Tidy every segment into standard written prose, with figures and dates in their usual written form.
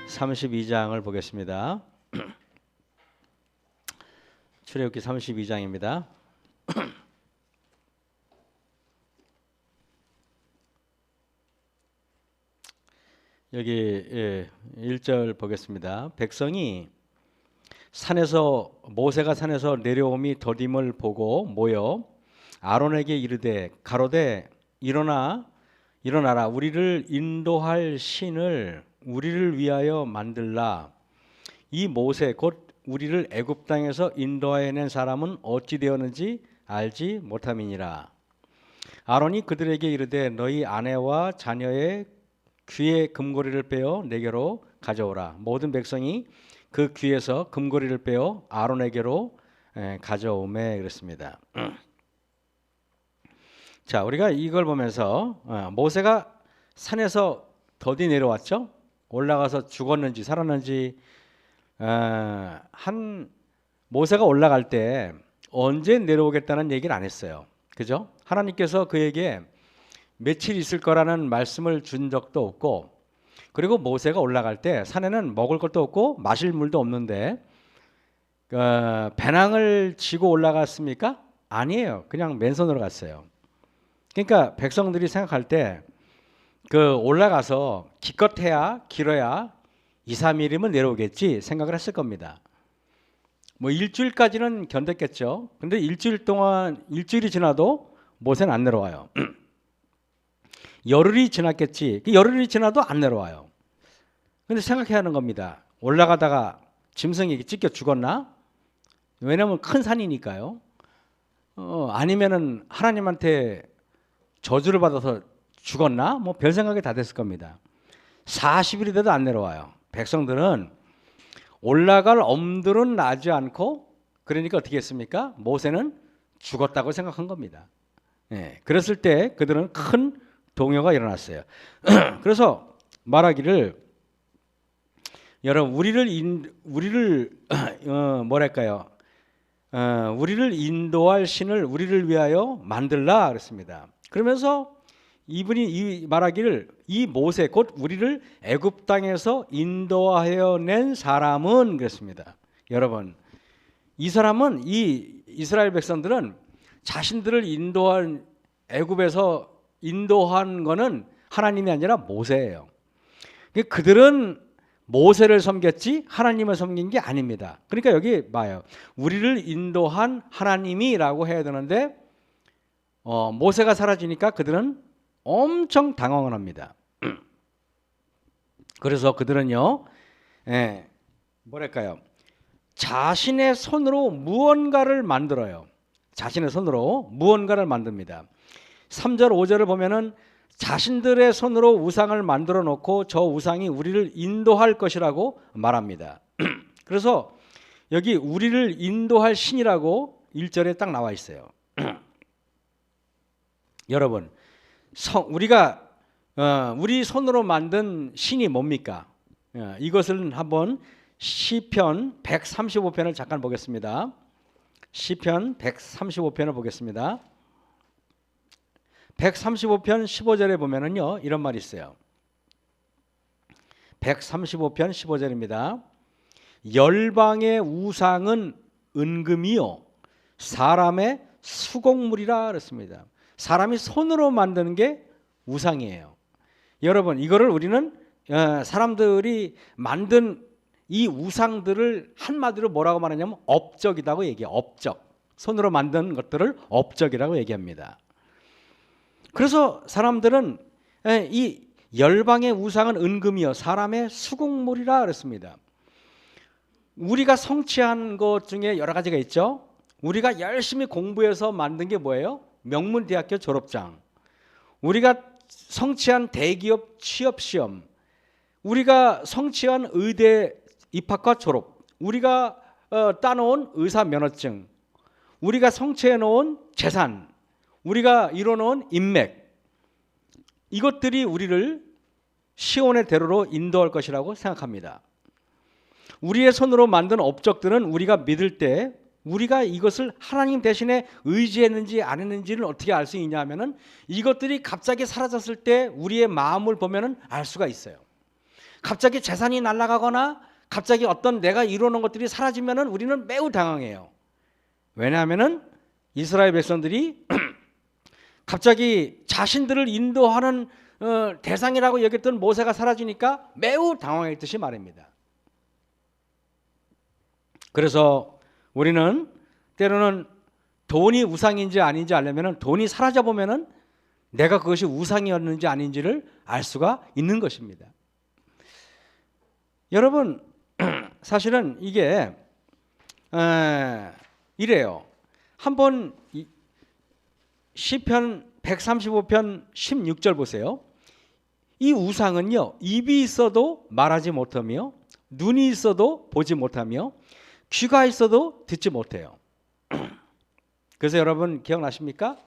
32장을 보겠습니다. 출애굽기 32장입니다. 여기 1절 보겠습니다. 백성이 모세가 산에서 내려옴이 더딤을 보고 모여 아론에게 이르되 가로되 일어나라 우리를 인도할 신을 우리를 위하여 만들라. 이 모세 곧 우리를 애굽 땅에서 인도하여 낸 사람은 어찌 되었는지 알지 못함이니라. 아론이 그들에게 이르되 너희 아내와 자녀의 귀에 금고리를 빼어 내게로 가져오라. 모든 백성이 그 귀에서 금고리를 빼어 아론에게로 가져오매 그랬습니다. 자, 우리가 이걸 보면서 모세가 산에서 더디 내려왔죠. 올라가서 죽었는지 살았는지 모세가 올라갈 때 언제 내려오겠다는 얘기를 안 했어요. 그죠? 하나님께서 그에게 며칠 있을 거라는 말씀을 준 적도 없고, 그리고 모세가 올라갈 때 산에는 먹을 것도 없고 마실 물도 없는데 배낭을 지고 올라갔습니까? 아니에요. 그냥 맨손으로 갔어요. 그러니까 백성들이 생각할 때 올라가서 기껏해야 길어야 2, 3일이면 내려오겠지 생각을 했을 겁니다. 뭐 일주일까지는 견뎠겠죠. 근데 일주일이 지나도 모세는 안 내려와요. 열흘이 지났겠지. 열흘이 지나도 안 내려와요. 근데 생각해야 하는 겁니다. 올라가다가 짐승에게 찢겨 죽었나? 왜냐하면 큰 산이니까요. 아니면은 하나님한테 저주를 받아서 죽었나? 뭐 별 생각이 다 됐을 겁니다. 40일이 돼도 안 내려와요. 백성들은 올라갈 엄두는 나지 않고, 그러니까 어떻게 했습니까? 모세는 죽었다고 생각한 겁니다. 그랬을 때 그들은 큰 동요가 일어났어요. 그래서 말하기를, 여러분 우리를 인도할 신을 우리를 위하여 만들라 그랬습니다. 그러면서 이분이 말하기를 이 모세 곧 우리를 애굽 땅에서 인도하여 낸 사람은 그랬습니다. 여러분, 이 사람은, 이 이스라엘 백성들은 자신들을 애굽에서 인도한 거는 하나님이 아니라 모세예요. 그들은 모세를 섬겼지 하나님을 섬긴 게 아닙니다. 그러니까 여기 봐요. 우리를 인도한 하나님이라고 해야 되는데 모세가 사라지니까 그들은 엄청 당황을 합니다. 그래서 그들은요, 자신의 손으로 무언가를 만들어요. 자신의 손으로 무언가를 만듭니다. 3절 5절을 보면은 자신들의 손으로 우상을 만들어 놓고 저 우상이 우리를 인도할 것이라고 말합니다. 그래서 여기 우리를 인도할 신이라고 1절에 딱 나와 있어요. 여러분, 우리 손으로 만든 신이 뭡니까? 이것을 한번 시편 135편을 잠깐 보겠습니다. 시편 135편을 보겠습니다. 135편 15절에 보면은요, 이런 말이 있어요. 135편 15절입니다. 열방의 우상은 은금이요 사람의 수곡물이라 그랬습니다. 사람이 손으로 만드는 게 우상이에요. 여러분, 이거를 우리는 사람들이 만든 이 우상들을 한마디로 뭐라고 말하냐면 업적이라고 얘기해요. 업적. 손으로 만든 것들을 업적이라고 얘기합니다. 그래서 사람들은 이 열방의 우상은 은금이요 사람의 수곡물이라 그랬습니다. 우리가 성취한 것 중에 여러 가지가 있죠. 우리가 열심히 공부해서 만든 게 뭐예요? 명문대학교 졸업장, 우리가 성취한 대기업 취업시험, 우리가 성취한 의대 입학과 졸업, 우리가 따놓은 의사 면허증, 우리가 성취해놓은 재산, 우리가 이뤄놓은 인맥, 이것들이 우리를 시온의 대로로 인도할 것이라고 생각합니다. 우리의 손으로 만든 업적들은 우리가 믿을 때 우리가 이것을 하나님 대신에 의지했는지 안 했는지를 어떻게 알 수 있냐 하면은 이것들이 갑자기 사라졌을 때 우리의 마음을 보면은 알 수가 있어요. 갑자기 재산이 날아가거나 갑자기 어떤 내가 이루어놓은 것들이 사라지면은 우리는 매우 당황해요. 왜냐하면은 이스라엘 백성들이 갑자기 자신들을 인도하는 대상이라고 여겼던 모세가 사라지니까 매우 당황했듯이 말입니다. 그래서 우리는 때로는 돈이 우상인지 아닌지 알려면 돈이 사라져 보면은 내가 그것이 우상이었는지 아닌지를 알 수가 있는 것입니다. 여러분, 사실은 이게 이래요. 한번 시편 135편 16절 보세요. 이 우상은요, 입이 있어도 말하지 못하며 눈이 있어도 보지 못하며 귀가 있어도 듣지 못해요. 그래서 여러분 기억나십니까?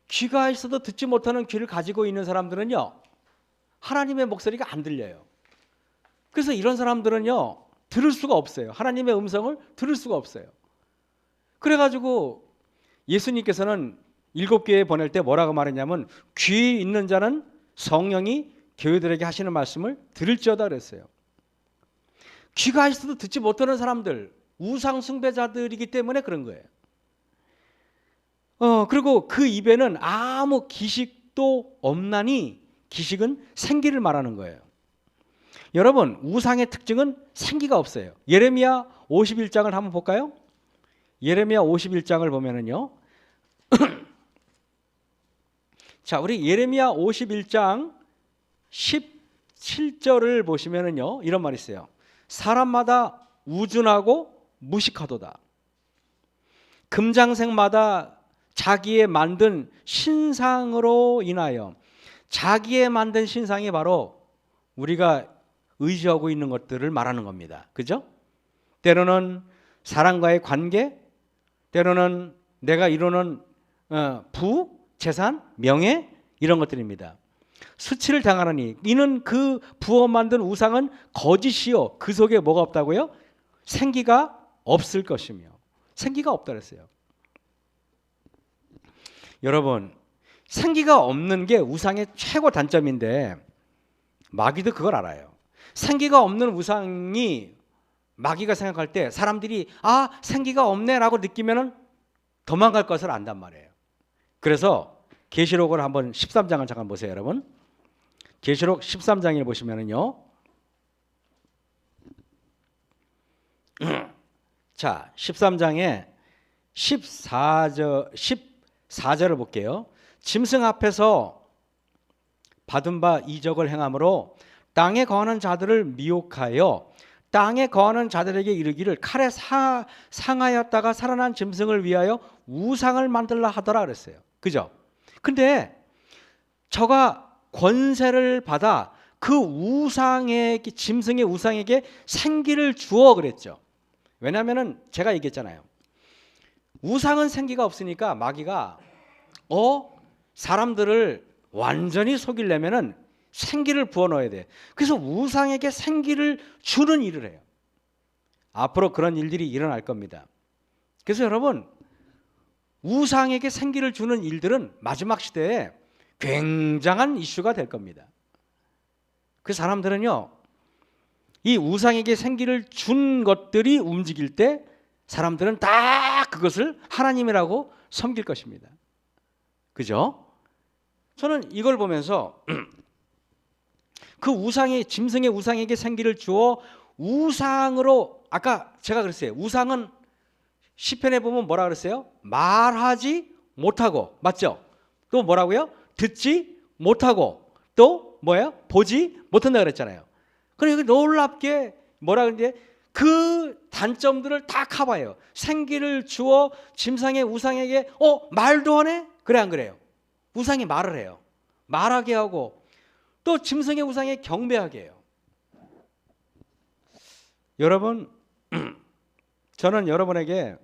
귀가 있어도 듣지 못하는 귀를 가지고 있는 사람들은요, 하나님의 목소리가 안 들려요. 그래서 이런 사람들은요, 들을 수가 없어요. 하나님의 음성을 들을 수가 없어요. 그래가지고 예수님께서는 7교회 보낼 때 뭐라고 말했냐면, 귀 있는 자는 성령이 교회들에게 하시는 말씀을 들을지어다 그랬어요. 귀가 있어도 듣지 못하는 사람들, 우상 숭배자들이기 때문에 그런 거예요. 그리고 그 입에는 아무 기식도 없나니, 기식은 생기를 말하는 거예요. 여러분, 우상의 특징은 생기가 없어요. 예레미야 51장을 한번 볼까요? 예레미야 51장을 보면은요. 자, 우리 예레미야 51장 17절을 보시면은요, 이런 말이 있어요. 사람마다 우준하고 무식하도다. 금장색마다 자기의 만든 신상으로 인하여, 자기의 만든 신상이 바로 우리가 의지하고 있는 것들을 말하는 겁니다. 그죠? 때로는 사람과의 관계, 때로는 내가 이루는 부, 재산, 명예, 이런 것들입니다. 수치를 당하느니 이는 그 부어 만든 우상은 거짓이요, 그 속에 뭐가 없다고요? 생기가 없을 것이며. 생기가 없다 그랬어요. 여러분, 생기가 없는 게 우상의 최고 단점인데 마귀도 그걸 알아요. 생기가 없는 우상이, 마귀가 생각할 때 사람들이 생기가 없네 라고 느끼면 도망갈 것을 안단 말이에요. 그래서 계시록을 한번 13장을 잠깐 보세요, 여러분. 계시록 13장을 보시면은요, 자, 13장에 14절을 볼게요. 짐승 앞에서 받은 바 이적을 행함으로 땅에 거하는 자들을 미혹하여 땅에 거하는 자들에게 이르기를 칼에 상하였다가 살아난 짐승을 위하여 우상을 만들라 하더라 그랬어요. 그죠? 근데 저가 권세를 받아 그 우상에게, 짐승의 우상에게 생기를 주어 그랬죠. 왜냐하면 제가 얘기했잖아요. 우상은 생기가 없으니까 마귀가 사람들을 완전히 속이려면은 생기를 부어 넣어야 돼. 그래서 우상에게 생기를 주는 일을 해요. 앞으로 그런 일들이 일어날 겁니다. 그래서 여러분, 우상에게 생기를 주는 일들은 마지막 시대에 굉장한 이슈가 될 겁니다. 그 사람들은요, 이 우상에게 생기를 준 것들이 움직일 때 사람들은 다 그것을 하나님이라고 섬길 것입니다. 그죠? 저는 이걸 보면서 그 우상의, 짐승의 우상에게 생기를 주어 우상으로, 아까 제가 그랬어요. 우상은 시편에 보면 뭐라 그랬어요? 말하지 못하고, 맞죠? 또 뭐라고요? 듣지 못하고, 또 뭐예요? 보지 못한다 그랬잖아요. 그리고 놀랍게 뭐라 그러는데 그 단점들을 다 커버해요. 생기를 주어 짐승의 우상에게 말도 하네? 그래 안 그래요? 우상이 말을 해요. 말하게 하고 또 짐승의 우상에 경배하게 해요. 여러분, 저는 여러분에게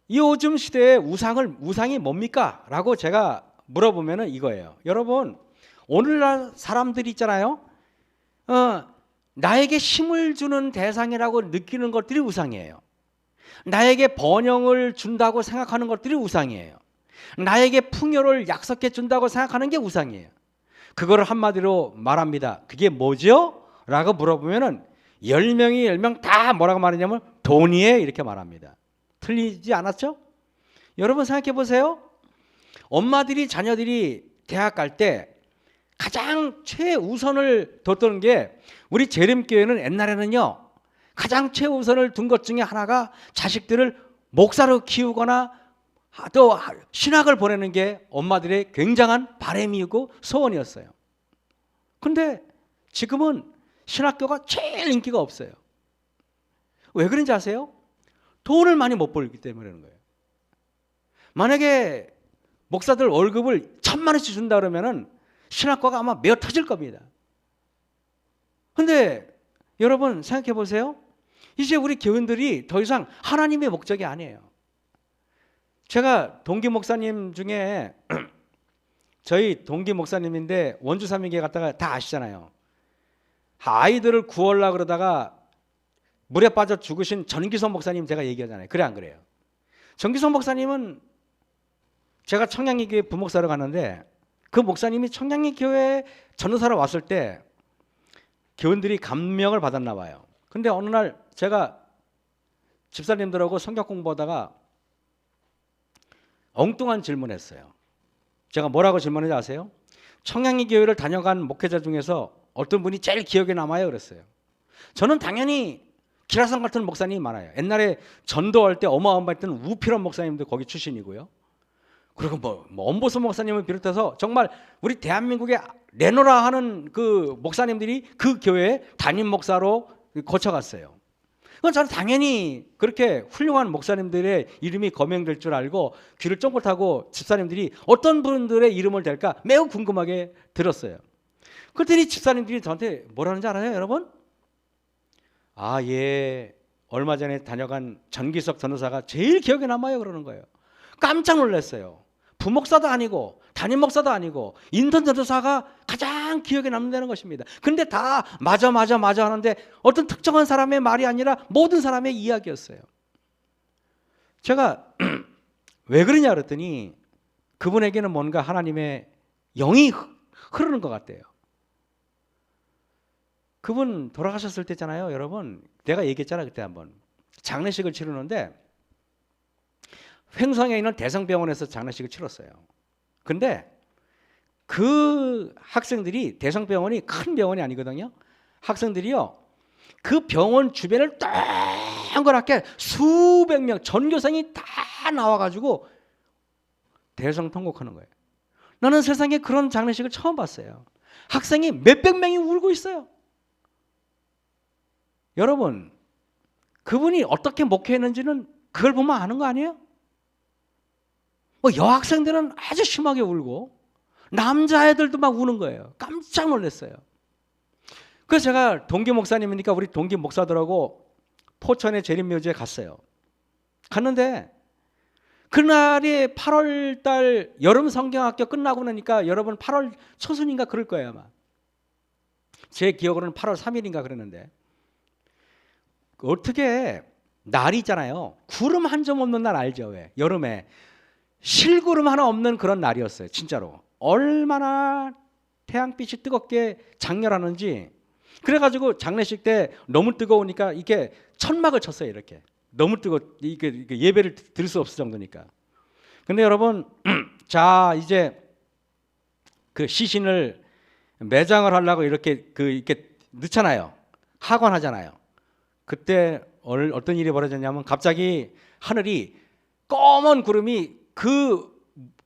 이 요즘 시대의 우상이 뭡니까? 라고 제가 물어보면 이거예요. 여러분, 오늘날 사람들이 있잖아요. 나에게 힘을 주는 대상이라고 느끼는 것들이 우상이에요. 나에게 번영을 준다고 생각하는 것들이 우상이에요. 나에게 풍요를 약속해 준다고 생각하는 게 우상이에요. 그거를 한마디로 말합니다. 그게 뭐죠? 라고 물어보면은 10명이 10명 다 뭐라고 말하냐면 돈이에요 이렇게 말합니다. 틀리지 않았죠? 여러분 생각해 보세요. 엄마들이 자녀들이 대학 갈 때 가장 최우선을 뒀던 게 우리 재림교회는 옛날에는요. 가장 최우선을 둔 것 중에 하나가 자식들을 목사로 키우거나 또 신학을 보내는 게 엄마들의 굉장한 바람이고 소원이었어요. 근데 지금은 신학교가 제일 인기가 없어요. 왜 그런지 아세요? 돈을 많이 못 벌기 때문에 그런 거예요. 만약에 목사들 월급을 1,000만 원씩 준다 그러면은 신학과가 아마 메어 터질 겁니다. 근데 여러분 생각해 보세요. 이제 우리 교인들이 더 이상 하나님의 목적이 아니에요. 제가 동기 목사님 중에 저희 동기 목사님인데 원주 삼위교회 갔다가 다 아시잖아요. 아이들을 구하려고 그러다가 물에 빠져 죽으신 전기선 목사님 제가 얘기하잖아요. 그래 안 그래요? 전기선 목사님은 제가 청량리교회 부목사로 갔는데 그 목사님이 청량리교회 전도사로 왔을 때 교인들이 감명을 받았나 봐요. 근데 어느 날 제가 집사님들하고 성경 공부하다가 엉뚱한 질문했어요. 제가 뭐라고 질문했는지 아세요? 청량리교회를 다녀간 목회자 중에서 어떤 분이 제일 기억에 남아요 그랬어요. 저는 당연히 기라성 같은 목사님이 많아요. 옛날에 전도할 때 어마어마했던 우필원 목사님도 거기 출신이고요. 그리고 뭐 엄보선 목사님을 비롯해서 정말 우리 대한민국의 레노라 하는 그 목사님들이 그 교회에 담임 목사로 거쳐갔어요. 그건 저는 당연히 그렇게 훌륭한 목사님들의 이름이 거명될 줄 알고 귀를 쫑긋하고 집사님들이 어떤 분들의 이름을 댈까 매우 궁금하게 들었어요. 그랬더니 집사님들이 저한테 뭐라는지 알아요 여러분? 아, 예, 얼마 전에 다녀간 전기석 전도사가 제일 기억에 남아요 그러는 거예요. 깜짝 놀랐어요. 부목사도 아니고 담임 목사도 아니고 인턴 전도사가 가장 기억에 남는다는 것입니다. 근데 다 맞아 하는데 어떤 특정한 사람의 말이 아니라 모든 사람의 이야기였어요. 제가 왜 그러냐 그랬더니 그분에게는 뭔가 하나님의 영이 흐르는 것 같대요. 그분 돌아가셨을 때잖아요 여러분. 내가 얘기했잖아요 그때 한번. 장례식을 치르는데 횡성에 있는 대성병원에서 장례식을 치렀어요. 근데 그 학생들이 대성병원이 큰 병원이 아니거든요. 학생들이요. 그 병원 주변을 동그랗게 수백 명 전교생이 다 나와가지고 대성통곡하는 거예요. 나는 세상에 그런 장례식을 처음 봤어요. 학생이 몇백 명이 울고 있어요. 여러분 그분이 어떻게 목회했는지는 그걸 보면 아는 거 아니에요? 뭐 여학생들은 아주 심하게 울고 남자애들도 막 우는 거예요. 깜짝 놀랐어요. 그래서 제가 동기 목사님이니까 우리 동기 목사들하고 포천의 재림묘지에 갔어요. 갔는데 그날이 8월 달 여름 성경학교 끝나고 나니까 여러분 8월 초순인가 그럴 거예요 아마. 제 기억으로는 8월 3일인가 그랬는데 어떻게 날이 있잖아요. 구름 한 점 없는 날 알죠? 왜? 여름에 실구름 하나 없는 그런 날이었어요. 진짜로. 얼마나 태양빛이 뜨겁게 장렬하는지. 그래가지고 장례식 때 너무 뜨거우니까 이렇게 천막을 쳤어요. 이렇게. 너무 이게 예배를 드릴 수 없을 정도니까. 근데 여러분, 자 이제 그 시신을 매장을 하려고 이렇게 이렇게 넣잖아요. 하관하잖아요. 그때 어떤 일이 벌어졌냐면 갑자기 하늘이 검은 구름이 그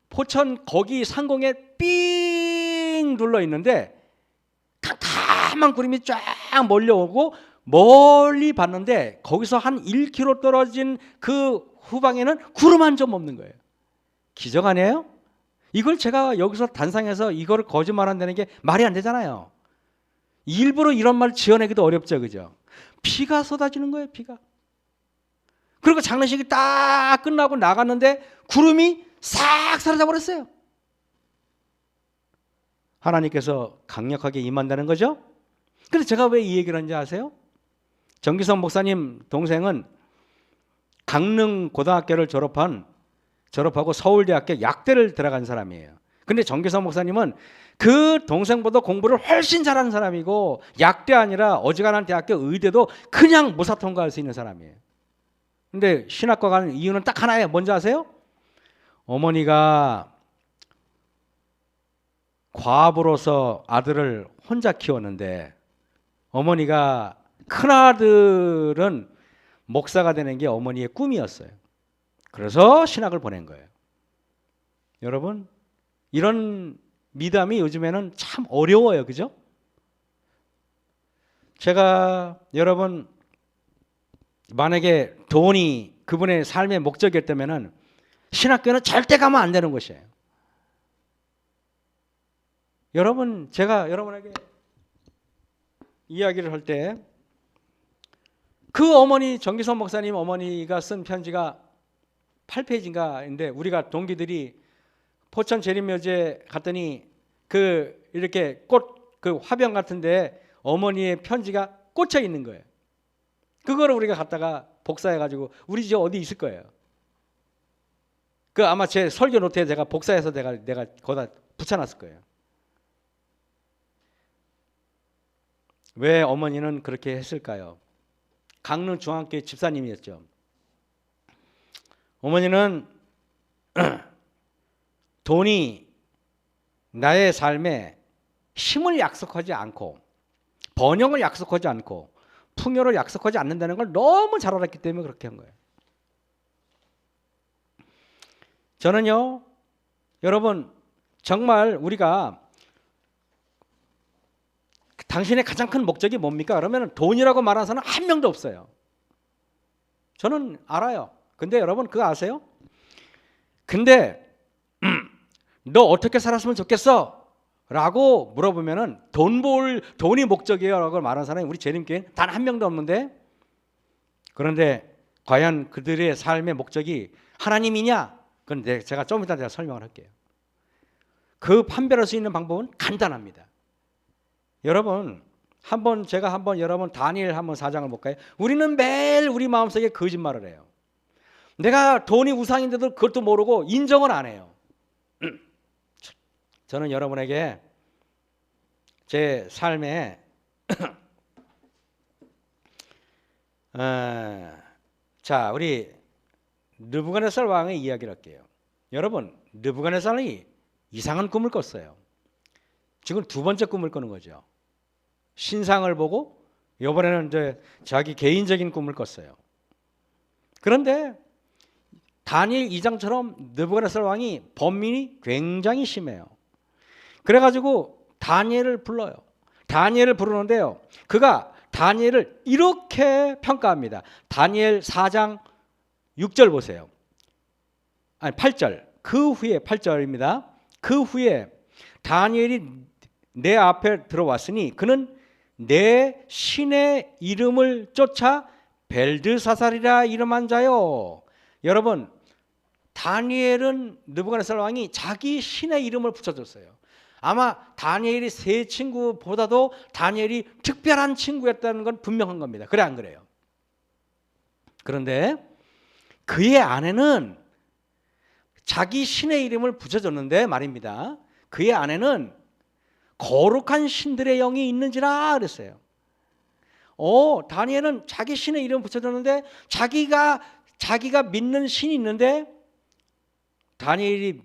포천 거기 상공에 삥 눌러 있는데 캄캄한 구름이 쫙 몰려오고 멀리 봤는데 거기서 한 1km 떨어진 그 후방에는 구름 한 점 없는 거예요. 기적 아니에요? 이걸 제가 여기서 단상해서 이거를 거짓말한다는 게 말이 안 되잖아요. 일부러 이런 말 지어내기도 어렵죠, 그죠? 비가 쏟아지는 거예요, 비가. 그리고 장례식이 딱 끝나고 나갔는데 구름이 싹 사라져버렸어요. 하나님께서 강력하게 임한다는 거죠. 그래서 제가 왜 이 얘기를 하는지 아세요? 정기선 목사님 동생은 강릉 고등학교를 졸업하고 서울대학교 약대를 들어간 사람이에요. 근데 정기선 목사님은 그 동생보다 공부를 훨씬 잘하는 사람이고 약대 아니라 어지간한 대학교 의대도 그냥 무사 통과할 수 있는 사람이에요. 근데 신학과 가는 이유는 딱 하나예요. 뭔지 아세요? 어머니가 과부로서 아들을 혼자 키웠는데 어머니가 큰아들은 목사가 되는 게 어머니의 꿈이었어요. 그래서 신학을 보낸 거예요. 여러분, 이런 미담이 요즘에는 참 어려워요. 그죠? 제가 여러분 만약에 돈이 그분의 삶의 목적이었다면 신학교는 절대 가면 안 되는 곳이에요. 여러분, 제가 여러분에게 이야기를 할 때 그 어머니 정기선 목사님 어머니가 쓴 편지가 8페이지인가인데 우리가 동기들이 포천 재림묘지에 갔더니 그 이렇게 꽃 그 화병 같은데 어머니의 편지가 꽂혀 있는 거예요. 그거를 우리가 갖다가 복사해 가지고 우리 집 어디 있을 거예요. 그 아마 제 설교 노트에 제가 복사해서 내가 거기다 붙여놨을 거예요. 왜 어머니는 그렇게 했을까요? 강릉 중앙교회 집사님이었죠. 어머니는 돈이 나의 삶에 힘을 약속하지 않고 번영을 약속하지 않고 풍요를 약속하지 않는다는 걸 너무 잘 알았기 때문에 그렇게 한 거예요. 저는요, 여러분 정말 우리가 당신의 가장 큰 목적이 뭡니까? 그러면 돈이라고 말하는 사람 한 명도 없어요. 저는 알아요. 근데 여러분 그거 아세요? 근데 너 어떻게 살았으면 좋겠어? 라고 물어보면은 돈이 목적이에요 라고 말하는 사람이 우리 재림교회는 단 한 명도 없는데, 그런데 과연 그들의 삶의 목적이 하나님이냐? 그건 제가 좀 이따 제가 설명을 할게요. 그 판별할 수 있는 방법은 간단합니다. 여러분 제가 한번 여러분 다니엘 한번 4장을 볼까요? 우리는 매일 우리 마음속에 거짓말을 해요. 내가 돈이 우상인데도 그것도 모르고 인정을 안 해요. 저는 여러분에게 제 삶에 자, 우리 느부갓네살 왕의 이야기를 할게요. 여러분, 느부갓네살이 이상한 꿈을 꿨어요. 지금 두 번째 꿈을 꾸는 거죠. 신상을 보고 이번에는 이제 자기 개인적인 꿈을 꿨어요. 그런데 다니엘 2장처럼 느부갓네살 왕이 번민이 굉장히 심해요. 그래가지고 다니엘을 불러요. 다니엘을 부르는데요, 그가 다니엘을 이렇게 평가합니다. 다니엘 4장 6절 보세요. 아니 8절. 그 후에 8절입니다. 그 후에 다니엘이 내 앞에 들어왔으니 그는 내 신의 이름을 쫓아 벨드사살이라 이름한 자요. 여러분, 다니엘은 느부갓네살 왕이 자기 신의 이름을 붙여줬어요. 아마 다니엘이 세 친구보다도 다니엘이 특별한 친구였다는 건 분명한 겁니다. 그래 안 그래요? 그런데 그의 아내는 자기 신의 이름을 붙여줬는데 말입니다. 그의 아내는 거룩한 신들의 영이 있는지라 그랬어요. 다니엘은 자기 신의 이름을 붙여줬는데 자기가 믿는 신이 있는데 다니엘이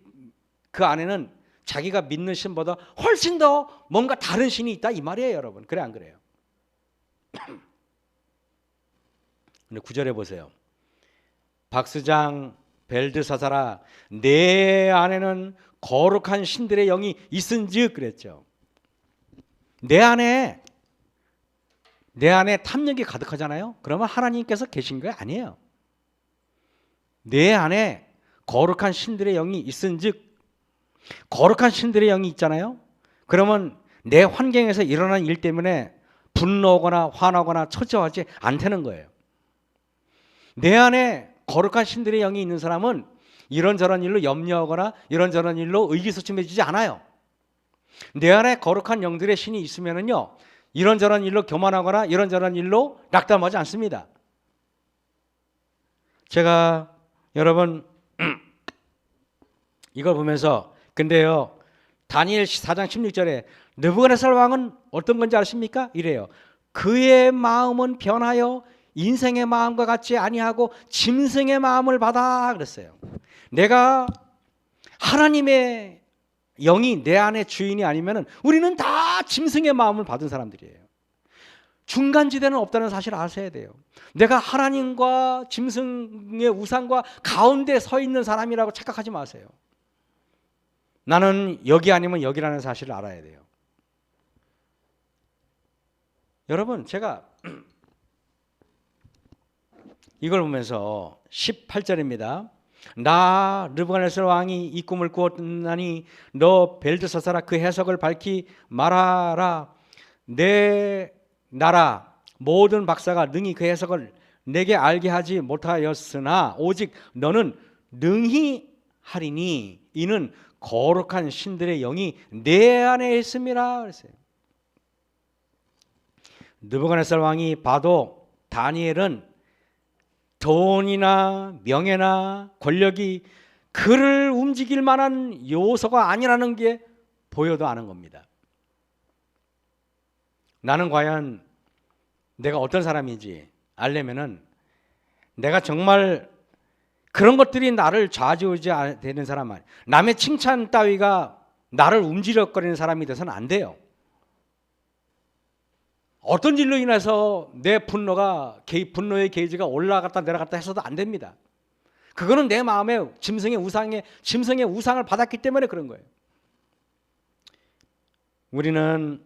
그 아내는 자기가 믿는 신보다 훨씬 더 뭔가 다른 신이 있다 이 말이에요, 여러분. 그래 안 그래요? 근데 9절에 보세요. 박수장 벨드사살아, 내 안에는 거룩한 신들의 영이 있은즉 그랬죠. 내 안에 탐욕이 가득하잖아요. 그러면 하나님께서 계신 거 아니에요. 내 안에 거룩한 신들의 영이 있은즉, 거룩한 신들의 영이 있잖아요. 그러면 내 환경에서 일어난 일 때문에 분노하거나 화나거나 초조하지 않다는 거예요. 내 안에 거룩한 신들의 영이 있는 사람은 이런저런 일로 염려하거나 이런저런 일로 의기소침해지지 않아요. 내 안에 거룩한 영들의 신이 있으면은요, 이런저런 일로 교만하거나 이런저런 일로 낙담하지 않습니다. 제가 여러분 이걸 보면서 근데요, 다니엘 4장 16절에 느부갓네살 왕은 어떤 건지 아십니까? 이래요. 그의 마음은 변하여 인생의 마음과 같지 아니하고 짐승의 마음을 받아 그랬어요. 내가 하나님의 영이 내 안에 주인이 아니면은 우리는 다 짐승의 마음을 받은 사람들이에요. 중간지대는 없다는 사실을 아셔야 돼요. 내가 하나님과 짐승의 우상과 가운데 서 있는 사람이라고 착각하지 마세요. 나는 여기 아니면 여기라는 사실을 알아야 돼요. 여러분, 제가 이걸 보면서 18절입니다. 나 느부갓네살 왕이 이 꿈을 꾸었나니 너 벨드사사라 그 해석을 밝히 말하라. 내 나라 모든 박사가 능히 그 해석을 내게 알게 하지 못하였으나 오직 너는 능히 하리니 이는 거룩한 신들의 영이 내 안에 있음이라 그랬어요. 느부갓네살 왕이 봐도 다니엘은 돈이나 명예나 권력이 그를 움직일 만한 요소가 아니라는 게 보여도 아는 겁니다. 나는 과연 내가 어떤 사람인지 알려면은 내가 정말 그런 것들이 나를 좌지우지되는 사람 아니에요. 남의 칭찬 따위가 나를 움직여거리는 사람이 돼서는 안 돼요. 어떤 일로 인해서 내 분노의 게이지가 올라갔다 내려갔다 해서도 안 됩니다. 그거는 내 마음에 짐승의 우상을 받았기 때문에 그런 거예요. 우리는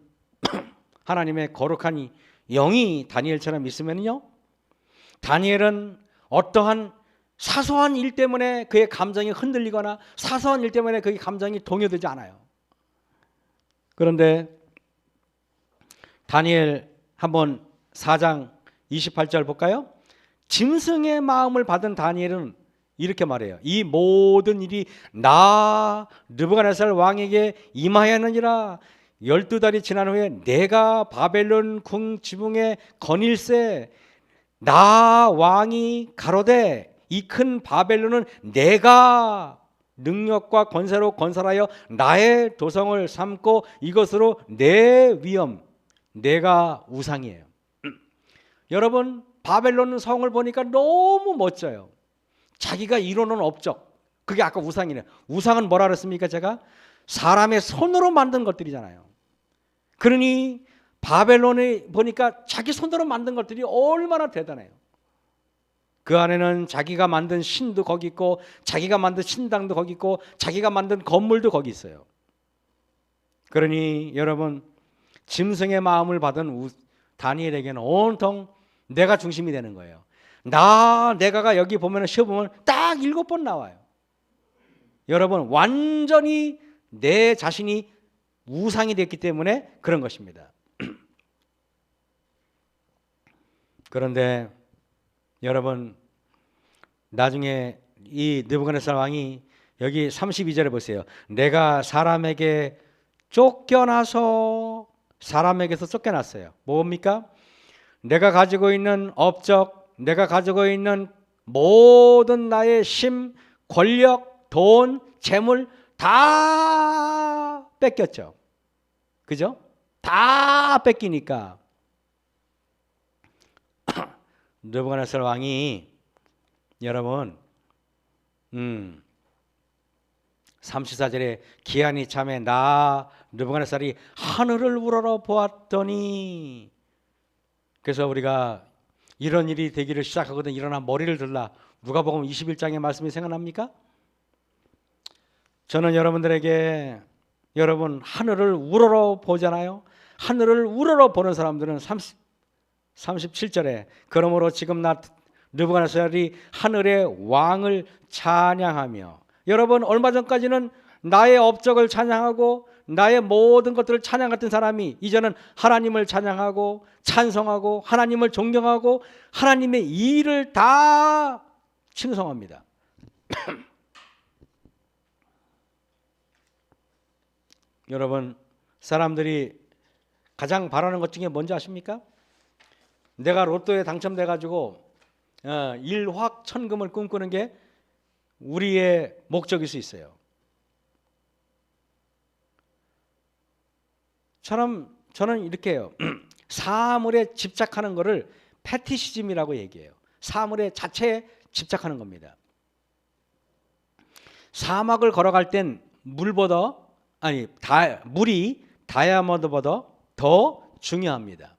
하나님의 거룩한 영이 다니엘처럼 있으면요, 다니엘은 어떠한 사소한 일 때문에 그의 감정이 흔들리거나 사소한 일 때문에 그의 감정이 동요되지 않아요. 그런데 다니엘 한번 4장 28절 볼까요? 짐승의 마음을 받은 다니엘은 이렇게 말해요. 이 모든 일이 나 느부갓네살 왕에게 임하였느니라. 12달이 지난 후에 내가 바벨론 궁 지붕에 거닐세 나 왕이 가로되 이 큰 바벨론은 내가 능력과 권세로 건설하여 나의 도성을 삼고 이것으로 내 위엄 내가 우상이에요. 여러분, 바벨론 성을 보니까 너무 멋져요. 자기가 이루는 업적, 그게 아까 우상이네요. 우상은 뭐라 그랬습니까? 제가 사람의 손으로 만든 것들이잖아요. 그러니 바벨론에 보니까 자기 손으로 만든 것들이 얼마나 대단해요. 그 안에는 자기가 만든 신도 거기 있고 자기가 만든 신당도 거기 있고 자기가 만든 건물도 거기 있어요. 그러니 여러분, 짐승의 마음을 받은 다니엘에게는 온통 내가 중심이 되는 거예요. 내가가 여기 보면 시험 보면 딱 7번 나와요. 여러분, 완전히 내 자신이 우상이 됐기 때문에 그런 것입니다. 그런데 여러분, 나중에 이 느부갓네살 왕이 여기 32절에 보세요. 내가 사람에게서 쫓겨났어요. 뭡니까? 내가 가지고 있는 업적, 내가 가지고 있는 모든 나의 힘, 권력, 돈, 재물 다 뺏겼죠. 그죠? 다 뺏기니까 느부갓네살 왕이 여러분 34절에 기한이 참에 나 느부갓네살이 하늘을 우러러 보았더니, 그래서 우리가 이런 일이 되기를 시작하거든 일어나 머리를 들라, 누가복음 21장의 말씀이 생각납니까? 저는 여러분들에게 여러분 하늘을 우러러 보잖아요. 하늘을 우러러 보는 사람들은 37절에 그러므로 지금 나 느부갓네살이 하늘의 왕을 찬양하며, 여러분 얼마 전까지는 나의 업적을 찬양하고 나의 모든 것들을 찬양했던 사람이 이제는 하나님을 찬양하고 찬송하고 하나님을 존경하고 하나님의 일을 다 칭송합니다. 여러분, 사람들이 가장 바라는 것 중에 뭔지 아십니까? 내가 로또에 당첨돼 가지고 일확천금을 꿈꾸는 게 우리의 목적일 수 있어요. 저는 이렇게 해요. 사물에 집착하는 거를 패티시즘이라고 얘기해요. 사물의 자체에 집착하는 겁니다. 사막을 걸어갈 땐 물이 다이아몬드보다 더 중요합니다.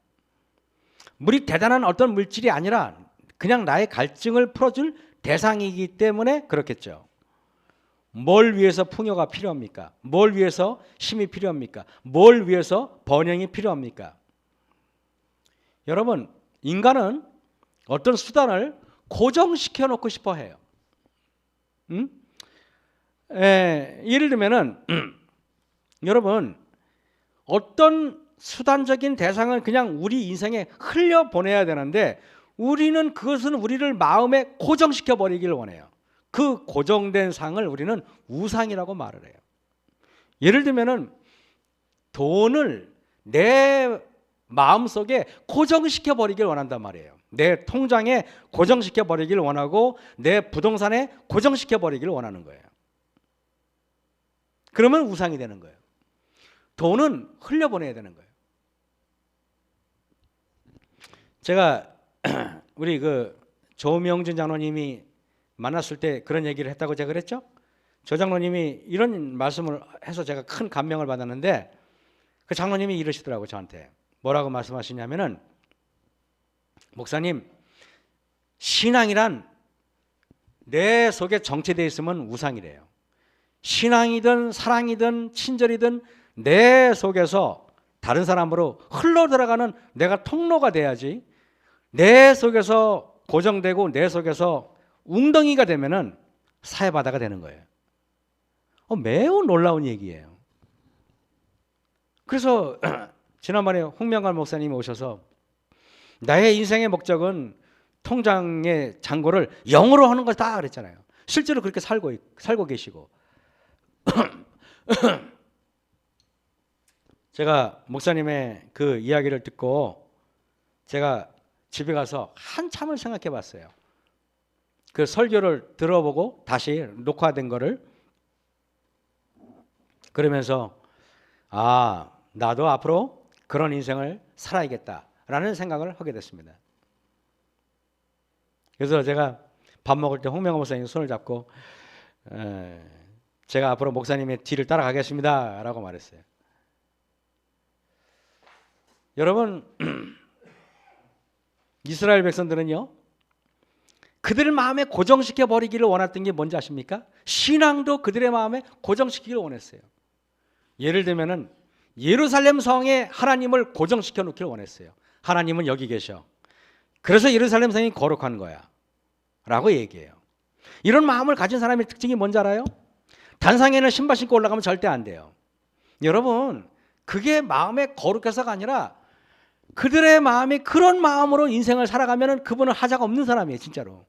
물이 대단한 어떤 물질이 아니라 그냥 나의 갈증을 풀어줄 대상이기 때문에 그렇겠죠. 뭘 위해서 풍요가 필요합니까? 뭘 위해서 힘이 필요합니까? 뭘 위해서 번영이 필요합니까? 여러분, 인간은 어떤 수단을 고정시켜 놓고 싶어 해요. 예를 들면은 여러분, 어떤 수단적인 대상을 그냥 우리 인생에 흘려보내야 되는데 우리는 그것은 우리를 마음에 고정시켜 버리기를 원해요. 그 고정된 상을 우리는 우상이라고 말을 해요. 예를 들면은 돈을 내 마음속에 고정시켜 버리길 원한단 말이에요. 내 통장에 고정시켜 버리길 원하고 내 부동산에 고정시켜 버리길 원하는 거예요. 그러면 우상이 되는 거예요. 돈은 흘려보내야 되는 거예요. 제가 우리 그 조명준 장로님이 만났을 때 그런 얘기를 했다고 제가 그랬죠? 조 장로님이 이런 말씀을 해서 제가 큰 감명을 받았는데 그 장로님이 이러시더라고요. 저한테 뭐라고 말씀하시냐면은, 목사님, 신앙이란 내 속에 정체되어 있으면 우상이래요. 신앙이든 사랑이든 친절이든 내 속에서 다른 사람으로 흘러 들어가는 내가 통로가 돼야지, 내 속에서 고정되고 내 속에서 웅덩이가 되면은 사해바다가 되는 거예요. 매우 놀라운 얘기예요. 그래서 지난번에 홍명관 목사님이 오셔서 나의 인생의 목적은 통장의 잔고를 0으로 하는 거다 그랬잖아요. 실제로 그렇게 살고 계시고 제가 목사님의 그 이야기를 듣고 제가 집에 가서 한참을 생각해 봤어요. 그 설교를 들어보고 다시 녹화된 거를. 그러면서 나도 앞으로 그런 인생을 살아야겠다라는 생각을 하게 됐습니다. 그래서 제가 밥 먹을 때 홍명호 목사님 손을 잡고 제가 앞으로 목사님의 뒤를 따라가겠습니다 라고 말했어요. 여러분, 이스라엘 백성들은요, 그들의 마음에 고정시켜 버리기를 원했던 게 뭔지 아십니까? 신앙도 그들의 마음에 고정시키기를 원했어요. 예를 들면은 예루살렘 성에 하나님을 고정시켜 놓기를 원했어요. 하나님은 여기 계셔. 그래서 예루살렘 성이 거룩한 거야 라고 얘기해요. 이런 마음을 가진 사람의 특징이 뭔지 알아요? 단상에는 신발 신고 올라가면 절대 안 돼요. 여러분, 그게 마음에 거룩해서가 아니라 그들의 마음이 그런 마음으로 인생을 살아가면 그분은 하자가 없는 사람이에요. 진짜로.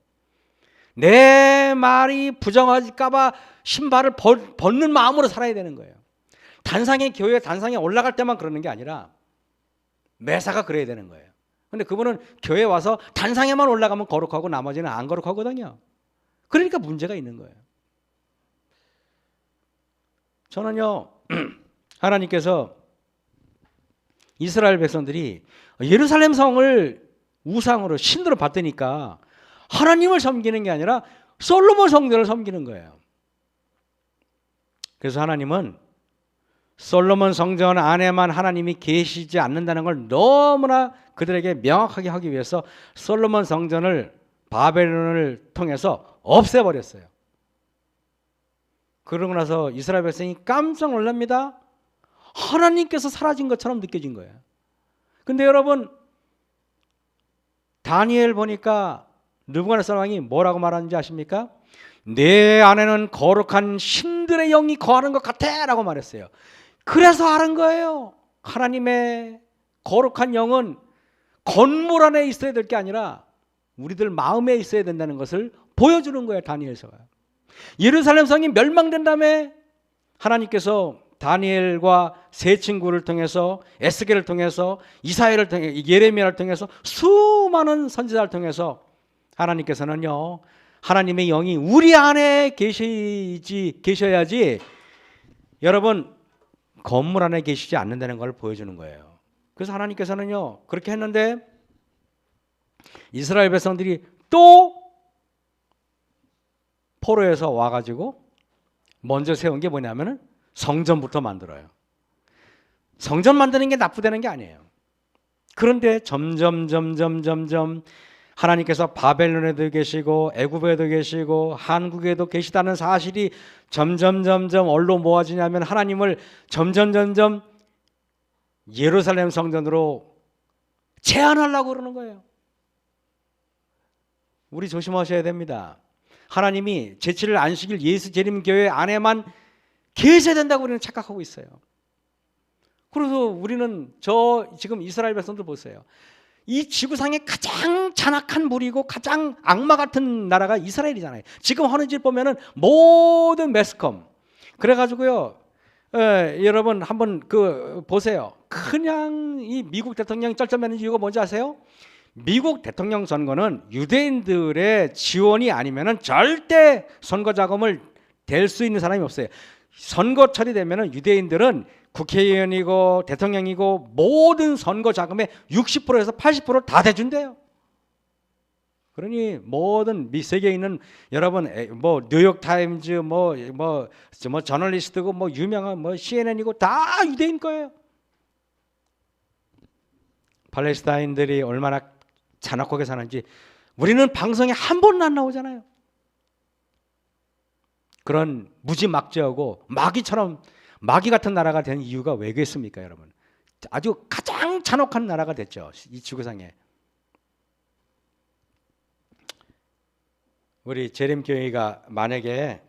내 말이 부정할까봐 신발을 벗는 마음으로 살아야 되는 거예요. 교회 단상에 올라갈 때만 그러는 게 아니라 매사가 그래야 되는 거예요. 근데 그분은 교회에 와서 단상에만 올라가면 거룩하고 나머지는 안 거룩하거든요. 그러니까 문제가 있는 거예요. 저는요, 하나님께서 이스라엘 백성들이 예루살렘 성을 우상으로 신으로 받으니까 하나님을 섬기는 게 아니라 솔로몬 성전을 섬기는 거예요. 그래서 하나님은 솔로몬 성전 안에만 하나님이 계시지 않는다는 걸 너무나 그들에게 명확하게 하기 위해서 솔로몬 성전을 바벨론을 통해서 없애버렸어요. 그러고 나서 이스라엘 백성이 깜짝 놀랍니다. 하나님께서 사라진 것처럼 느껴진 거예요. 근데 여러분, 다니엘 보니까 느부갓네살 왕이 뭐라고 말하는지 아십니까? 내 안에는 거룩한 신들의 영이 거하는 것 같아 라고 말했어요. 그래서 하는 거예요. 하나님의 거룩한 영은 건물 안에 있어야 될 게 아니라 우리들 마음에 있어야 된다는 것을 보여주는 거예요. 다니엘서가. 예루살렘 성이 멸망된 다음에 하나님께서 다니엘과 세 친구를 통해서, 에스겔을 통해서, 이사야를 통해서, 예레미야를 통해서, 수많은 선지자를 통해서 하나님께서는요, 하나님의 영이 우리 안에 계셔야지. 여러분, 건물 안에 계시지 않는다는 걸 보여주는 거예요. 그래서 하나님께서는요 그렇게 했는데 이스라엘 백성들이 또 포로에서 와가지고 먼저 세운 게 뭐냐면은 성전부터 만들어요. 성전 만드는 게 나쁘다는 게 아니에요. 그런데 점점 하나님께서 바벨론에도 계시고 애굽에도 계시고 한국에도 계시다는 사실이 점점 어디로 모아지냐면 하나님을 점점 예루살렘 성전으로 제한하려고 그러는 거예요. 우리 조심하셔야 됩니다. 하나님이 제7일 안식일 예수 재림 교회 안에만 계셔야 된다고 우리는 착각하고 있어요. 그래서 우리는 지금 이스라엘 백성들 보세요. 이 지구상에 가장 잔악한 무리고 가장 악마 같은 나라가 이스라엘이잖아요. 지금 하는 짓 보면은 모든 매스컴 그래가지고요. 여러분 한번 보세요. 그냥 이 미국 대통령이 쩔쩔매는 이유가 뭔지 아세요? 미국 대통령 선거는 유대인들의 지원이 아니면은 절대 선거 자금을 댈 수 있는 사람이 없어요. 선거철이 되면은 유대인들은 국회의원이고 대통령이고 모든 선거 자금의 60%에서 80%를 다 대준대요. 그러니 모든 세계에 있는 여러분 뭐 뉴욕 타임즈 뭐 저널리스트고 뭐 유명한 뭐 CNN이고 다 유대인 거예요. 팔레스타인들이 얼마나 잔악하게 사는지 우리는 방송에 한 번도 안 나오잖아요. 그런 무지막지하고 마귀 같은 나라가 된 이유가 왜겠습니까, 여러분? 아주 가장 잔혹한 나라가 됐죠, 이 지구상에. 우리 재림교회가 만약에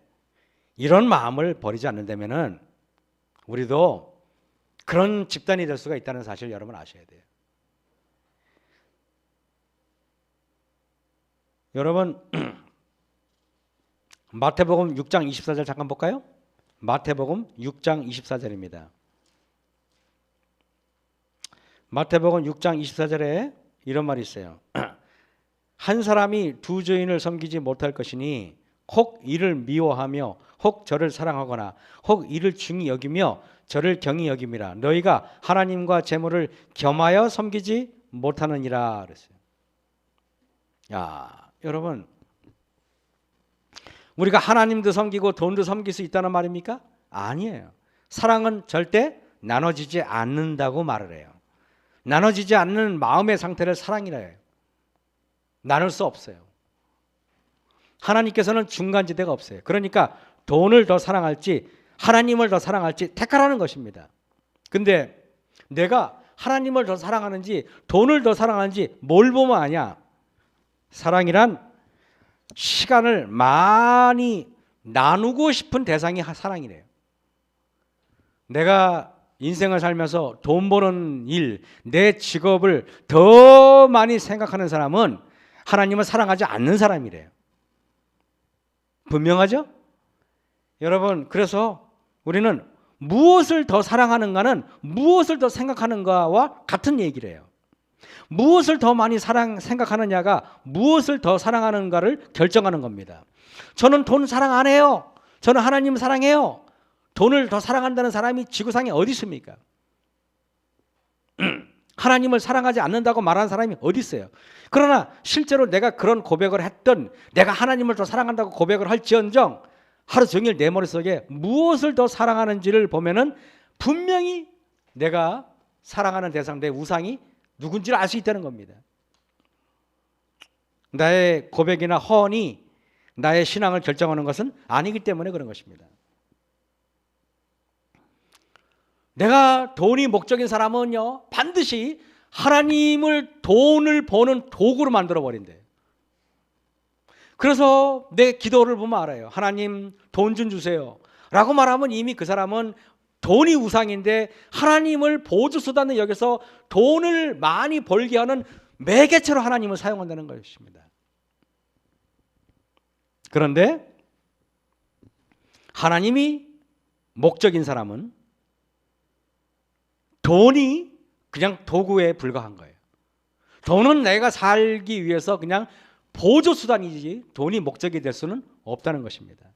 이런 마음을 버리지 않는다면은 우리도 그런 집단이 될 수가 있다는 사실 여러분 아셔야 돼요. 여러분 마태복음 6장 24절 잠깐 볼까요? 마태복음 6장 24절입니다. 마태복음 6장 24절에 이런 말이 있어요. 한 사람이 두 주인을 섬기지 못할 것이니 혹 이를 미워하며 혹 저를 사랑하거나 혹 이를 중히 여기며 저를 경히 여김이라. 너희가 하나님과 재물을 겸하여 섬기지 못하느니라 그랬어요. 야, 여러분 우리가 하나님도 섬기고 돈도 섬길 수 있다는 말입니까? 아니에요. 사랑은 절대 나눠지지 않는다고 말을 해요. 나눠지지 않는 마음의 상태를 사랑이라 해요. 나눌 수 없어요. 하나님께서는 중간지대가 없어요. 그러니까 돈을 더 사랑할지 하나님을 더 사랑할지 택하라는 것입니다. 근데 내가 하나님을 더 사랑하는지 돈을 더 사랑하는지 뭘 보면 아냐? 사랑이란 시간을 많이 나누고 싶은 대상이 사랑이래요. 내가 인생을 살면서 돈 버는 일, 내 직업을 더 많이 생각하는 사람은 하나님을 사랑하지 않는 사람이래요. 분명하죠? 여러분, 그래서 우리는 무엇을 더 사랑하는가는 무엇을 더 생각하는가와 같은 얘기를 해요. 무엇을 더 많이 생각하느냐가 무엇을 더 사랑하는가를 결정하는 겁니다. 저는 돈 사랑 안 해요. 저는 하나님 사랑해요. 돈을 더 사랑한다는 사람이 지구상에 어디 있습니까? 하나님을 사랑하지 않는다고 말하는 사람이 어디 있어요? 그러나 실제로 내가 그런 고백을 했던 내가 하나님을 더 사랑한다고 고백을 할지언정 하루 종일 내 머릿속에 무엇을 더 사랑하는지를 보면은 분명히 내가 사랑하는 대상, 내 우상이 누군지를 알 수 있다는 겁니다. 나의 고백이나 허언이 나의 신앙을 결정하는 것은 아니기 때문에 그런 것입니다. 내가 돈이 목적인 사람은요 반드시 하나님을 돈을 버는 도구로 만들어 버린대. 그래서 내 기도를 보면 알아요. 하나님 돈 좀 주세요 라고 말하면 이미 그 사람은 돈이 우상인데 하나님을 보조수단을 여기서 돈을 많이 벌게 하는 매개체로 하나님을 사용한다는 것입니다. 그런데 하나님이 목적인 사람은 돈이 그냥 도구에 불과한 거예요. 돈은 내가 살기 위해서 그냥 보조수단이지 돈이 목적이 될 수는 없다는 것입니다.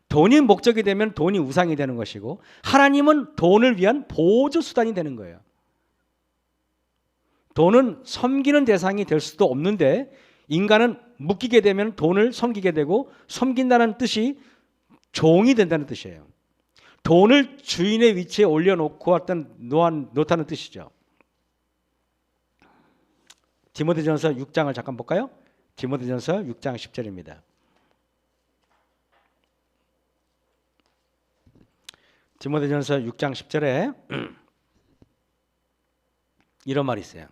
돈이 목적이 되면 돈이 우상이 되는 것이고 하나님은 돈을 위한 보조 수단이 되는 거예요. 돈은 섬기는 대상이 될 수도 없는데 인간은 묶이게 되면 돈을 섬기게 되고 섬긴다는 뜻이 종이 된다는 뜻이에요. 돈을 주인의 위치에 올려놓고 놓다는 뜻이죠. 디모데전서 6장을 잠깐 볼까요? 디모데전서 6장 10절입니다. 디모데전서 6장 10절에 이런 말이 있어요.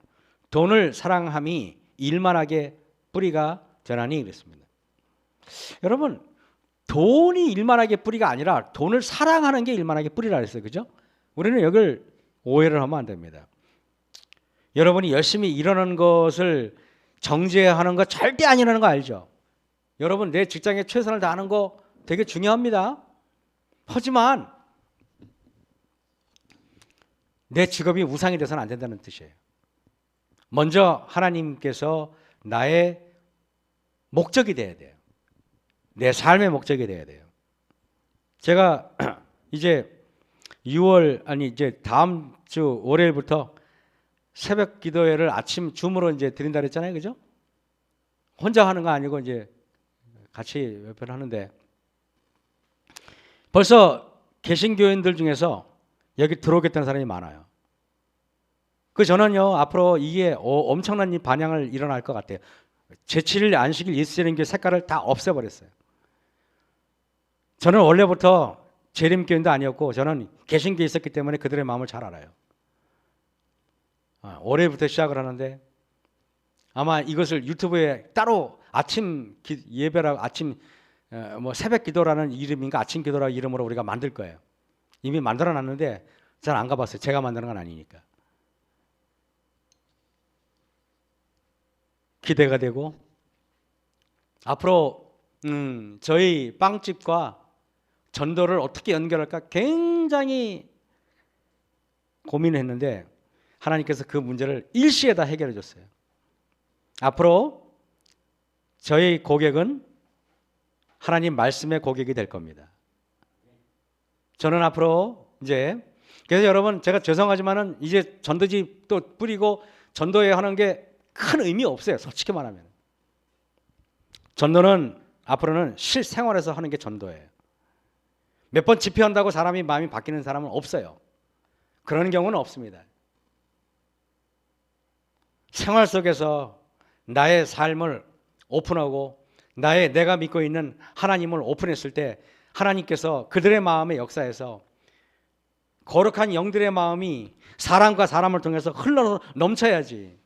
돈을 사랑함이 일만하게 뿌리가 되나니 그랬습니다. 여러분, 돈이 일만하게 뿌리가 아니라 돈을 사랑하는 게 일만하게 뿌리라 그랬어요. 그죠? 우리는 이걸 오해를 하면 안 됩니다. 여러분이 열심히 일하는 것을 정죄하는 거 절대 아니라는 거 알죠? 여러분 내 직장에 최선을 다하는 거 되게 중요합니다. 하지만 내 직업이 우상이 돼서는 안 된다는 뜻이에요. 먼저 하나님께서 나의 목적이 돼야 돼요. 내 삶의 목적이 돼야 돼요. 제가 이제 6월 이제 다음 주 월요일부터 새벽 기도회를 아침 줌으로 이제 드린다 그랬잖아요. 그죠? 혼자 하는 거 아니고 이제 같이 옆에 하는데 벌써 개신교인들 중에서 여기 들어오겠다는 사람이 많아요. 저는요 앞으로 이게 엄청난 반향을 일어날 것 같아요. 제7일 안식일 예수님교 색깔을 다 없애버렸어요. 저는 원래부터 재림교인도 아니었고 저는 개신교에 있었기 때문에 그들의 마음을 잘 알아요. 올해부터 시작을 하는데 아마 이것을 유튜브에 따로 아침 예배라고 아침 새벽 기도라는 이름인가 아침 기도라는 이름으로 우리가 만들 거예요. 이미 만들어 놨는데 잘 안 가봤어요. 제가 만드는 건 아니니까. 기대가 되고 앞으로 저희 빵집과 전도를 어떻게 연결할까 굉장히 고민을 했는데 하나님께서 그 문제를 일시에 다 해결해 줬어요. 앞으로 저희 고객은 하나님 말씀의 고객이 될 겁니다. 저는 앞으로 이제 그래서 여러분 제가 죄송하지만은 이제 전도지 또 뿌리고 전도회 하는 게 큰 의미 없어요. 솔직히 말하면 전도는 앞으로는 실생활에서 하는 게 전도예요. 몇 번 집회한다고 사람이 마음이 바뀌는 사람은 없어요. 그런 경우는 없습니다. 생활 속에서 나의 삶을 오픈하고 내가 믿고 있는 하나님을 오픈했을 때 하나님께서 그들의 마음의 역사에서 거룩한 영들의 마음이 사람과 사람을 통해서 흘러 넘쳐야지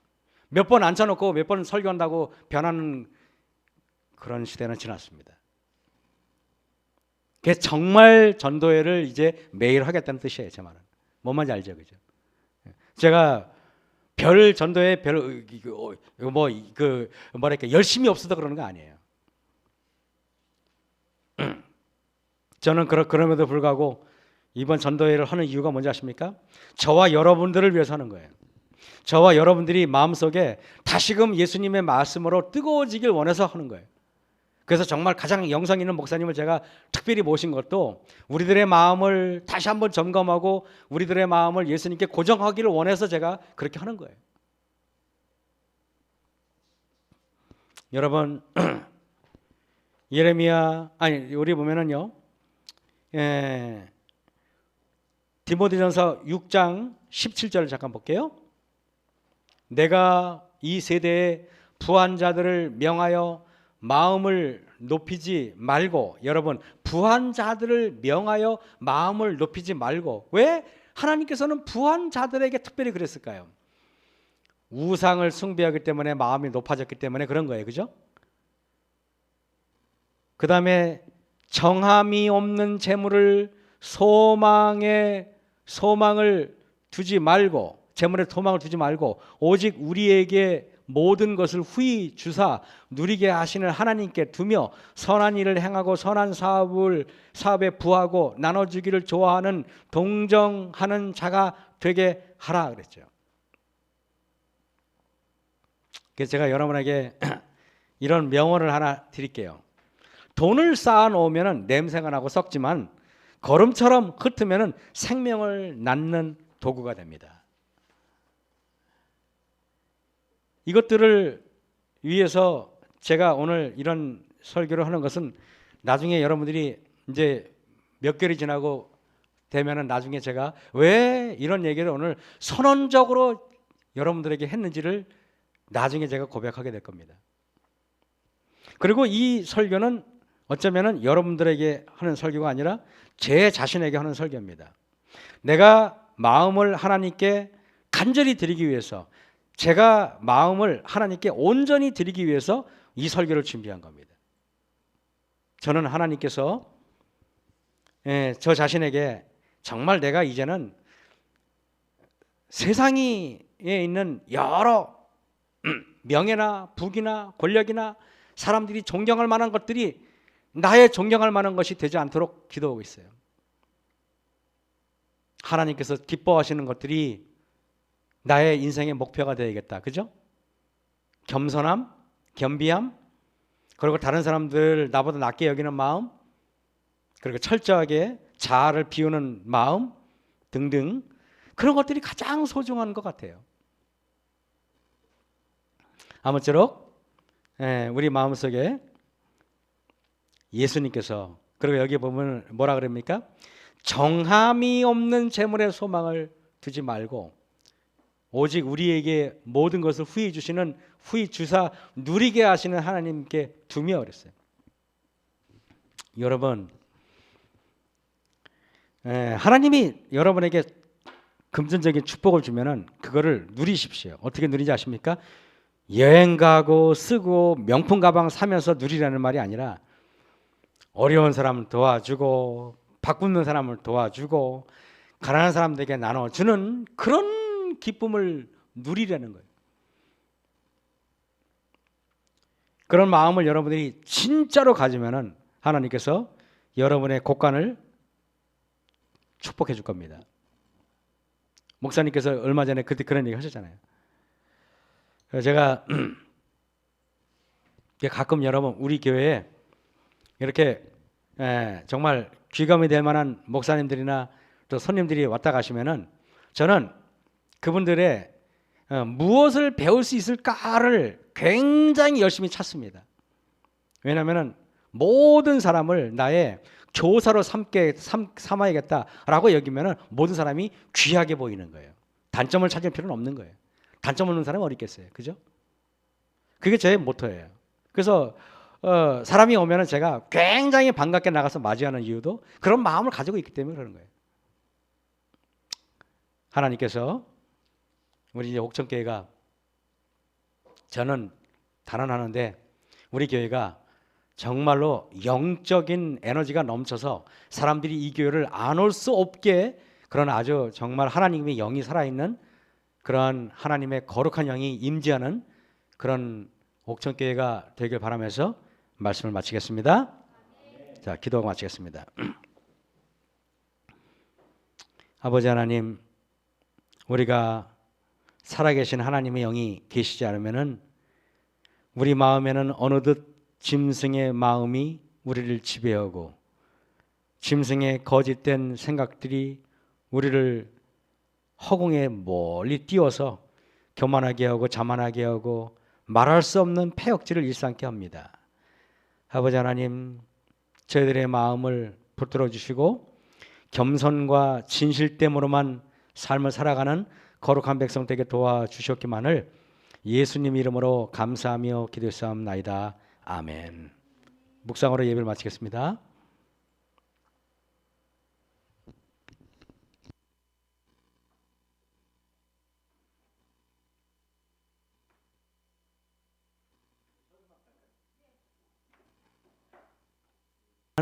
몇 번 앉혀놓고 몇 번 설교한다고 변하는 그런 시대는 지났습니다. 그래서 정말 전도회를 이제 매일 하겠다는 뜻이에요. 제 말은. 뭔 말인지 알죠? 그죠? 제가 별 전도회 뭐랄까 열심히 없어서 그러는 거 아니에요. 저는 그럼에도 불구하고 이번 전도회를 하는 이유가 뭔지 아십니까? 저와 여러분들을 위해서 하는 거예요. 저와 여러분들이 마음속에 다시금 예수님의 말씀으로 뜨거워지길 원해서 하는 거예요. 그래서 정말 가장 영성 있는 목사님을 제가 특별히 모신 것도 우리들의 마음을 다시 한번 점검하고 우리들의 마음을 예수님께 고정하기를 원해서 제가 그렇게 하는 거예요. 여러분 우리 보면은요 디모데전서 6장 17절을 잠깐 볼게요. 내가 이 세대의 부한 자들을 명하여 마음을 높이지 말고 여러분 부한 자들을 명하여 마음을 높이지 말고 왜 하나님께서는 부한 자들에게 특별히 그랬을까요? 우상을 숭배하기 때문에 마음이 높아졌기 때문에 그런 거예요. 그죠? 그 다음에 정함이 없는 재물을 소망을 두지 말고 재물에 소망을 두지 말고 오직 우리에게 모든 것을 후히 주사 누리게 하시는 하나님께 두며 선한 일을 행하고 선한 사업에 부하고 나눠주기를 좋아하는 동정하는 자가 되게 하라 그랬죠. 그래서 제가 여러분에게 이런 명언을 하나 드릴게요. 돈을 쌓아 놓으면 냄새가 나고 썩지만 거름처럼 흩으면 생명을 낳는 도구가 됩니다. 이것들을 위해서 제가 오늘 이런 설교를 하는 것은 나중에 여러분들이 이제 몇 개월이 지나고 되면은 나중에 제가 왜 이런 얘기를 오늘 선언적으로 여러분들에게 했는지를 나중에 제가 고백하게 될 겁니다. 그리고 이 설교는 어쩌면은 여러분들에게 하는 설교가 아니라 제 자신에게 하는 설교입니다. 내가 마음을 하나님께 간절히 드리기 위해서, 제가 마음을 하나님께 온전히 드리기 위해서 이 설교를 준비한 겁니다. 저는 하나님께서 저 자신에게 정말 내가 이제는 세상에 있는 여러 명예나 부귀나 권력이나 사람들이 존경할 만한 것들이 나의 존경할 만한 것이 되지 않도록 기도하고 있어요. 하나님께서 기뻐하시는 것들이 나의 인생의 목표가 되어야겠다. 그죠? 겸손함, 겸비함, 그리고 다른 사람들 나보다 낮게 여기는 마음, 그리고 철저하게 자아를 비우는 마음 등등, 그런 것들이 가장 소중한 것 같아요. 아무쪼록 우리 마음속에 예수님께서, 그리고 여기 보면 뭐라 그럽니까? 정함이 없는 재물의 소망을 두지 말고 오직 우리에게 모든 것을 후히 주시는, 후히 주사 누리게 하시는 하나님께 두며 그랬어요. 여러분, 하나님이 여러분에게 금전적인 축복을 주면은 그거를 누리십시오. 어떻게 누리지 아십니까? 여행 가고 쓰고 명품 가방 사면서 누리라는 말이 아니라 어려운 사람을 도와주고 바꾸는 사람을 도와주고 가난한 사람들에게 나눠주는 그런 기쁨을 누리라는 거예요. 그런 마음을 여러분들이 진짜로 가지면은 하나님께서 여러분의 곳간을 축복해 줄 겁니다. 목사님께서 얼마 전에 그때 그런 얘기 하셨잖아요. 제가 가끔 여러분 우리 교회에 이렇게 정말 귀감이 될 만한 목사님들이나 또 손님들이 왔다 가시면은 저는 그분들의 무엇을 배울 수 있을까를 굉장히 열심히 찾습니다. 왜냐하면 모든 사람을 나의 교사로 삼아야겠다라고 여기면은 모든 사람이 귀하게 보이는 거예요. 단점을 찾을 필요는 없는 거예요. 단점 없는 사람은 어디 있겠어요, 그죠? 그게 제 모토예요. 그래서 사람이 오면은 제가 굉장히 반갑게 나가서 맞이하는 이유도 그런 마음을 가지고 있기 때문에 그러는 거예요. 하나님께서 우리 이제 옥천교회가, 저는 단언하는데 우리 교회가 정말로 영적인 에너지가 넘쳐서 사람들이 이 교회를 안 올 수 없게, 그런 아주 정말 하나님의 영이 살아있는 그런 하나님의 거룩한 영이 임재하는 그런 옥천교회가 되길 바라면서 말씀을 마치겠습니다. 자, 기도하고 마치겠습니다. 아버지 하나님, 우리가 살아계신 하나님의 영이 계시지 않으면은 우리 마음에는 어느덧 짐승의 마음이 우리를 지배하고 짐승의 거짓된 생각들이 우리를 허공에 멀리 띄워서 교만하게 하고 자만하게 하고 말할 수 없는 패역질을 일삼게 합니다. 아버지 하나님, 저희들의 마음을 붙들어 주시고 겸손과 진실됨으로만 삶을 살아가는 거룩한 백성 되게 도와주셨기만을 예수님 이름으로 감사하며 기도했사옵나이다. 아멘. 묵상으로 예배를 마치겠습니다.